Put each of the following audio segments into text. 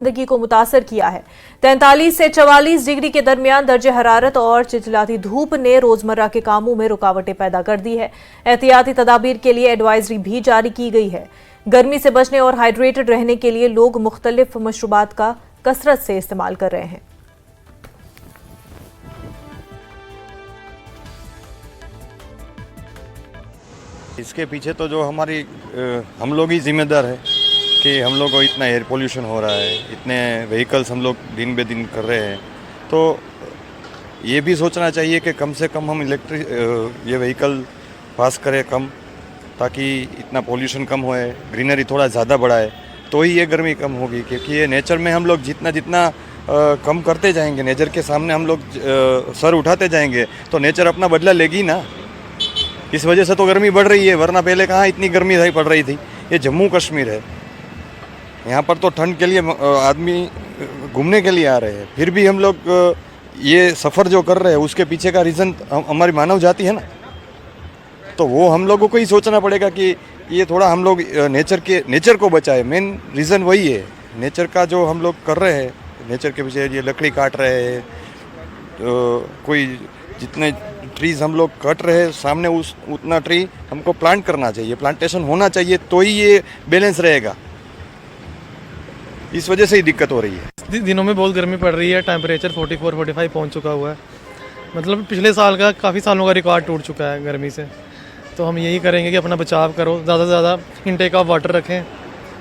जिंदगी को मुतासर किया है। 43 से 44 डिग्री के दरमियान दर्जे हरारत और चिलचिलाती धूप ने रोजमर्रा के कामों में रुकावटें पैदा कर दी है। एहतियाती तदाबीर के लिए एडवाइजरी भी जारी की गई है। गर्मी से बचने और हाइड्रेटेड रहने के लिए लोग मुख्तलिफ मशरूबात का कसरत से इस्तेमाल कर रहे हैं। इसके पीछे तो जो हमारी हम लोग ही जिम्मेदार है कि हम लोग को इतना एयर पोल्यूशन हो रहा है, इतने व्हीकल्स हम लोग दिन बे दिन कर रहे हैं, तो ये भी सोचना चाहिए कि कम से कम हम ये व्हीकल पास करें कम, ताकि इतना पोल्यूशन कम होए, ग्रीनरी थोड़ा ज़्यादा बढ़ाए, तो ही ये गर्मी कम होगी। क्योंकि ये नेचर में हम लोग जितना कम करते जाएंगे, नेचर के सामने हम लोग सर उठाते जाएंगे, तो नेचर अपना बदला लेगी ना। इस वजह से तो गर्मी बढ़ रही है, वरना पहले कहाँ इतनी गर्मी पड़ रही थी। ये जम्मू कश्मीर है, यहाँ पर तो ठंड के लिए आदमी घूमने के लिए आ रहे हैं, फिर भी हम लोग ये सफ़र जो कर रहे हैं उसके पीछे का रीज़न हमारी मानव जाति है ना। तो वो हम लोगों को ही सोचना पड़ेगा कि ये थोड़ा हम लोग नेचर को बचाए। मेन रीज़न वही है, नेचर का जो हम लोग कर रहे हैं, नेचर के पीछे ये लकड़ी काट रहे हैं, कोई जितने ट्रीज़ हम लोग कट रहे हैं सामने उतना ट्री हमको प्लांट करना चाहिए, प्लांटेशन होना चाहिए, तो ही ये बैलेंस रहेगा। इस वजह से ही दिक्कत हो रही है। दिनों में बहुत गर्मी पड़ रही है, टेम्परेचर 44-45 पहुंच चुका हुआ है। मतलब पिछले साल का काफ़ी सालों का रिकॉर्ड टूट चुका है गर्मी से। तो हम यही करेंगे कि अपना बचाव करो, ज़्यादा से ज़्यादा इनटेक ऑफ वाटर रखें,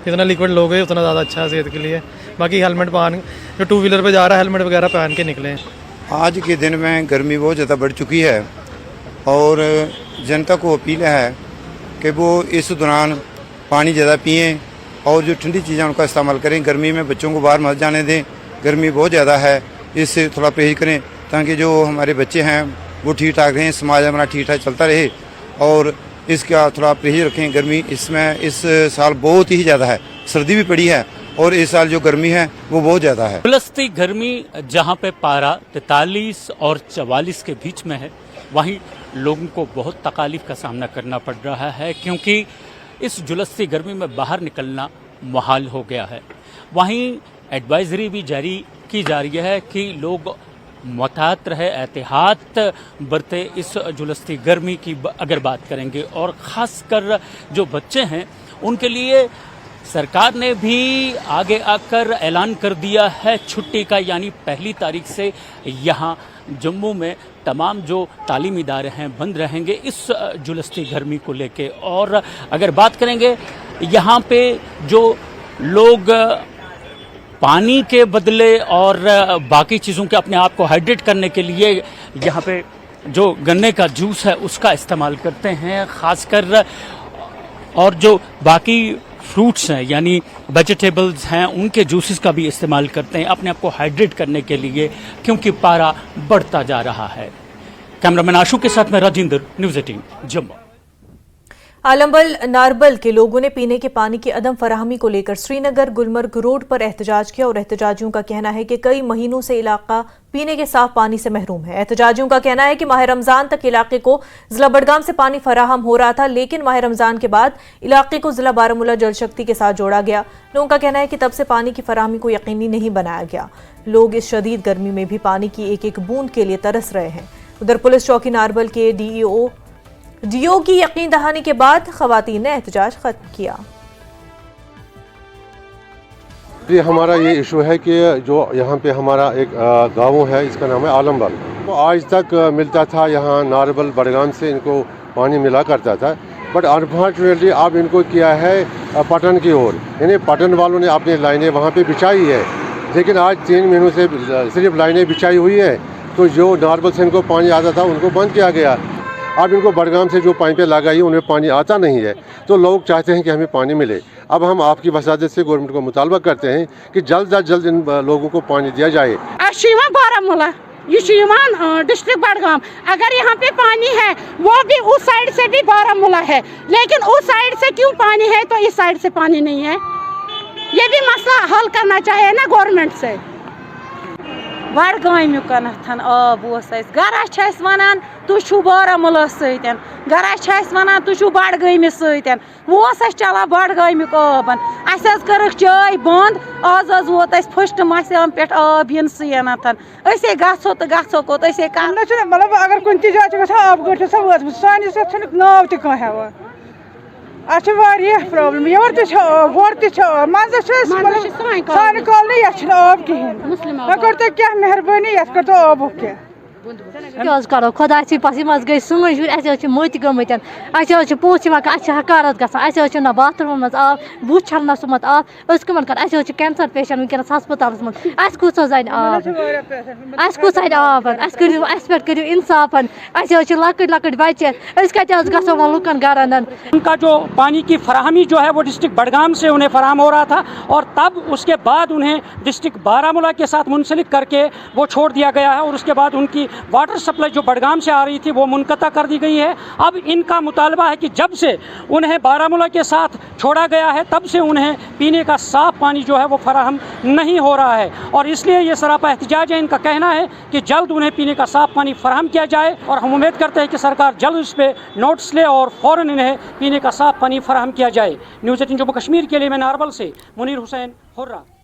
जितना लिक्विड लोगे उतना ज़्यादा अच्छा है सेहत के लिए। बाकी हेलमेट पहन, जो टू व्हीलर पर जा रहा है हेलमेट वगैरह पहन के निकलें। आज के दिन में गर्मी बहुत ज़्यादा बढ़ चुकी है और जनता को अपील है कि वो इस दौरान पानी ज़्यादा पिएं और जो ठंडी चीज़ें उनका इस्तेमाल करें। गर्मी में बच्चों को बाहर मत जाने दें, गर्मी बहुत ज़्यादा है, इससे थोड़ा परहेज करें ताकि जो हमारे बच्चे हैं वो ठीक ठाक रहें, समाज हमारा ठीक ठाक चलता रहे, और इसका थोड़ा परहेज रखें। गर्मी इस साल बहुत ही ज़्यादा है, सर्दी भी पड़ी है और इस साल जो गर्मी है वो बहुत ज़्यादा है। झुलसती गर्मी जहां पे पारा 43 और 44 के बीच में है, वहीं लोगों को बहुत तकालीफ का सामना करना पड़ रहा है, क्योंकि इस झुलसती गर्मी में बाहर निकलना मुहाल हो गया है। वहीं एडवाइजरी भी जारी की जा रही है कि लोग मुहतात रहे, एहतियात बरते इस झुलसती गर्मी की अगर बात करेंगे। और ख़ासकर जो बच्चे हैं उनके लिए सरकार ने भी आगे आकर ऐलान कर दिया है छुट्टी का, यानी 1 तारीख से यहाँ जम्मू में तमाम जो तालीमी इदारे हैं बंद रहेंगे इस झुलसती गर्मी को लेके। और अगर बात करेंगे यहाँ पे जो लोग पानी के बदले और बाकी चीज़ों के अपने आप को हाइड्रेट करने के लिए यहाँ पे जो गन्ने का जूस है उसका इस्तेमाल करते हैं ख़ासकर, और जो बाकी फ्रूट्स हैं यानी वेजिटेबल्स हैं उनके जूसेस का भी इस्तेमाल करते हैं अपने आप को हाइड्रेट करने के लिए, क्योंकि पारा बढ़ता जा रहा है। कैमरामैन आशु के साथ में राजेंद्र, न्यूज़ 18 जम्मू। आलमबल नारबल के लोगों ने पीने के पानी की अदम फराहमी को लेकर श्रीनगर गुलमर्ग रोड पर एहतजाज किया और एहतजाजियों का कहना है कि कई महीनों से इलाका पीने के साफ पानी से महरूम है। एहतजाजियों का कहना है कि माह रमजान तक इलाके को जिला बडगाम से पानी फराहम हो रहा था, लेकिन माह रमजान के बाद इलाके को जिला बारामूला जल शक्ति के साथ जोड़ा गया। लोगों का कहना है कि तब से पानी की फराहमी को यकीनी नहीं बनाया गया। लोग इस शदीद गर्मी में भी पानी की एक एक बूंद के लिए तरस रहे हैं। उधर पुलिस चौकी नारबल के डीओ की यकीन दहानी के बाद खवातीन ने एहतजाज खत्म किया। ये हमारा ये इशू है कि जो यहाँ पे हमारा एक गाँव है, इसका नाम है आलमबल, तो आज तक मिलता था यहाँ नारबल बडगाम से इनको पानी मिला करता था, बट अनफॉर्चुनेटली अब इनको किया है पटन की ओर, यानी पटन वालों ने अपनी लाइनें वहाँ पे बिछाई है, लेकिन आज 3 महीनों से सिर्फ लाइनें बिछाई हुई है, तो जो नारबल से इनको पानी आता था उनको बंद किया गया। अब इनको बडगाम से जो पाइपें लगाई उन्हें पानी आता नहीं है, तो लोग चाहते हैं कि हमें पानी मिले। अब हम आपकी वसादत से गवर्नमेंट को मुतालबा करते हैं कि जल्द अज जल्द इन लोगों को पानी दिया जाए। बारामूला डिस्ट्रिक्ट बडगाम, अगर यहाँ पे पानी है वो भी उस साइड से भी बारामूला है, लेकिन उस साइड से क्यों पानी है तो इस साइड से पानी नहीं है? ये भी मसला हल करना चाहिए ना गवर्नमेंट से। बडगाम आब गर वनान तुह छु बारामूला सतन गरा वन तुह बडगामिस सतन वो चलान बडगामिक आबन अस करक चाय बंद आज वोत फस्ट मसम पे आब इन सनत असे गो तो गो कोत मतलब अगर कुछ जाए आब गट सानिस नाव तह प्रॉब्लम योर तब हर मज सान कॉलोनी आब कहें कर तो क्या मेहरबानी ये कर तो आबू क्या करो खुदा पस गई सन शुर अस मत गमत अस पोच हकारत ग ना बाथरूम मज आब बुथ छलना सुमत आब कम कर कैंसर पेशेंट वनस हस्पताल मज कुछ अन आब कुछ अन आब पे करो इंसाफ लकट लकट बच्चे कत गो लुकन गरन। उनका जो पानी की फराहमी जो है वो डिस्ट्रिक्ट बडगाम से उन्हें फराहम हो रहा था और तब उसके बाद उन्हें डिस्ट्रिक्ट बारामूला के साथ मुंसलिक करके वो छोड़ दिया गया है और उसके बाद उनकी वाटर सप्लाई जो बडगाम से आ रही थी वो मुनक़ता कर दी गई है। अब इनका मुतालबा है कि जब से उन्हें बारामूला के साथ छोड़ा गया है तब से उन्हें पीने का साफ़ पानी जो है वो फराहम नहीं हो रहा है और इसलिए ये सरापा एहतजाज है। इनका कहना है कि जल्द उन्हें पीने का साफ़ पानी फराहम किया जाए और हम उम्मीद करते हैं कि सरकार जल्द इस पर नोटिस ले और फ़ौरन इन्हें पीने का साफ़ पानी फराहम किया जाए। न्यूज़ 18 जम्मू कश्मीर के लिए मैं नारबल से मुनीर हुसैन हुर्रा।